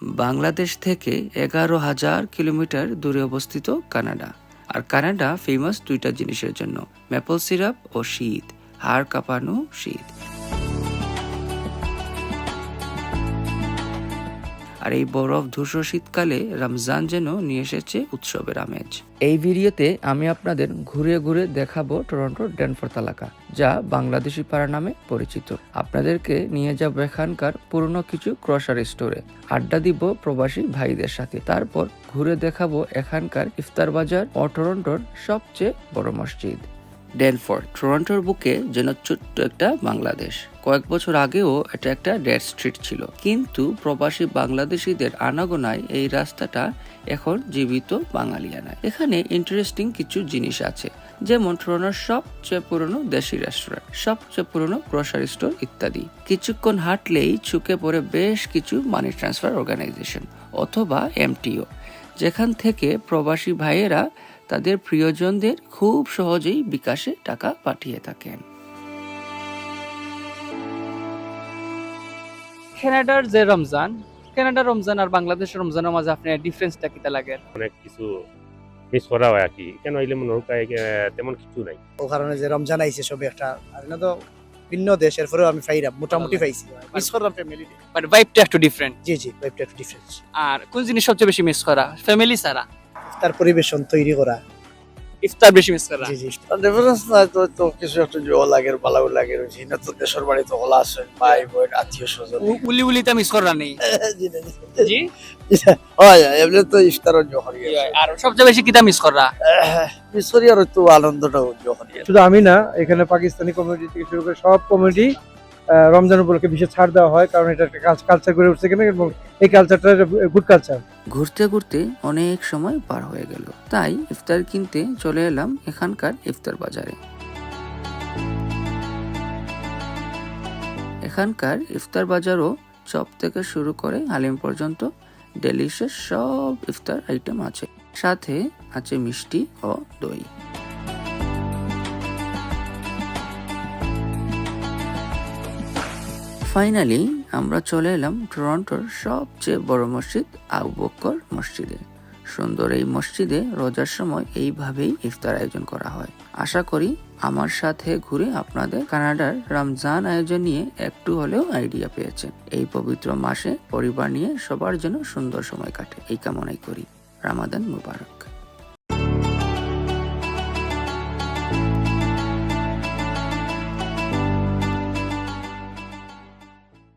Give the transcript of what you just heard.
বাংলাদেশ থেকে 11,000 কিলোমিটার দূরে অবস্থিত কানাডা। আর কানাডা ফেমাস দুইটা জিনিসের জন্য, ম্যাপল সিরাপ ও শীত, হাড় কাঁপানো শীত। আর এই বরফ ধূসর শীতকালে রমজান যেন নিয়ে এসেছে উৎসবের আমেজ। এই ভিডিওতে আমি আপনাদের ঘুরে ঘুরে দেখাবো টরন্টোর ড্যানফোর্থ এলাকা, যা বাংলাদেশি পাড়া নামে পরিচিত। আপনাদেরকে নিয়ে যাব এখানকার পুরনো কিছু গ্রসারি স্টোরে, আড্ডা দিব প্রবাসী ভাইদের সাথে, তারপর ঘুরে দেখাবো এখানকার ইফতার বাজার ও টরন্টোর সবচেয়ে বড় মসজিদ। ড্যানফোর্থ টরন্টোর বুকে যেন ছোট্ট একটা বাংলাদেশ। কয়েক বছর আগেও এটা একটা ডেড স্ট্রিট ছিল, কিন্তু প্রবাসী বাংলাদেশিদের আনাগোনায় এই রাস্তাটা এখন জীবিত বাঙালিয়ানায়। এখানে ইন্টারেস্টিং কিছু জিনিস আছে, যেমন টরন্টোর সবচেয়ে পুরনো দেশি রেস্টুরেন্ট, সবচেয়ে পুরনো গ্রোসারি স্টোর ইত্যাদি। কিছুক্ষণ হাঁটলেই চোখে পড়ে বেশ কিছু মানি ট্রান্সফার অর্গানাইজেশন অথবা এমটিও, যেখান থেকে প্রবাসী ভাইয়েরা তাদের প্রিয়জনদের খুব সহজেই বিকাশে টাকা পাঠিয়ে থাকেন। কানাডার যে কানাডার রমজান আর বাংলাদেশের রমজানের মাঝে আপনার ডিফারেন্সটা কিতা লাগে? অনেক কিছু মিস করা হয় আর কি, কেন এলে মনে হয় তেমন কিছু নাই। ও কারণে যে রমজান আইছে সবে একটা, আর না তো ভিন্ন দেশের পরেও আমি পাইরাম, মোটামুটি পাইছি, মিস করলাম ফ্যামিলি। বাট ভাইবটা একটু ডিফারেন্ট। জি জি, ভাইবটা একটু ডিফারেন্স। আর কোন জিনিস সবচেয়ে বেশি মিস করা? ফ্যামিলি ছাড়া তার পরিবেশন তৈরি করা। ইফতার বেশি মিস করা। জি জি। ডিফারেন্স নাই তো কিছু একটা জল লাগের ভালো লাগে রয়েছে না তো, দেশের বাড়ি তো হলা আছে, ভাই বোন আত্মীয় স্বজন। উলি উলিটা মিস করা নেই। জি হয় এমনি তো ইফতারের জহর আর সবচেয়ে বেশি কিতা মিস করা? মিশরি আর তো আনন্দটা জহর। শুধু আমি না, এখানে পাকিস্তানি কমিউনিটি থেকে শুরু করে সব কমিউনিটি রমজান উপলক্ষে বিশেষ ছাড় দেওয়া হয়, কারণ এটা একটা কালচার করে উঠছে এখানে, এবং এই কালচারটা গুড কালচার। ঘুরতে ঘুরতে অনেক সময় পার হয়ে গেল, তাই ইফতার কিনতে চলে এলাম এখানকার ইফতার বাজারে। এখানকার ইফতার বাজারও চপ থেকে শুরু করে হালিম পর্যন্ত ডেলিশিয়াস সব ইফতার আইটেম আছে, সাথে আছে মিষ্টি ও দই। ফাইনালি আমরা চলে এলাম টরন্টোর সবচেয়ে বড় মসজিদ আবু বকর মসজিদে। সুন্দর এই মসজিদে রোজার সময় এইভাবেই ইফতার আয়োজন করা হয়। আশা করি আমার সাথে ঘুরে আপনাদের কানাডার রমজান আয়োজন নিয়ে একটু হলেও আইডিয়া পেয়েছেন। এই পবিত্র মাসে পরিবার নিয়ে সবার জন্য সুন্দর সময় কাটে, এই কামনাই করি। রামাদান মুবারক।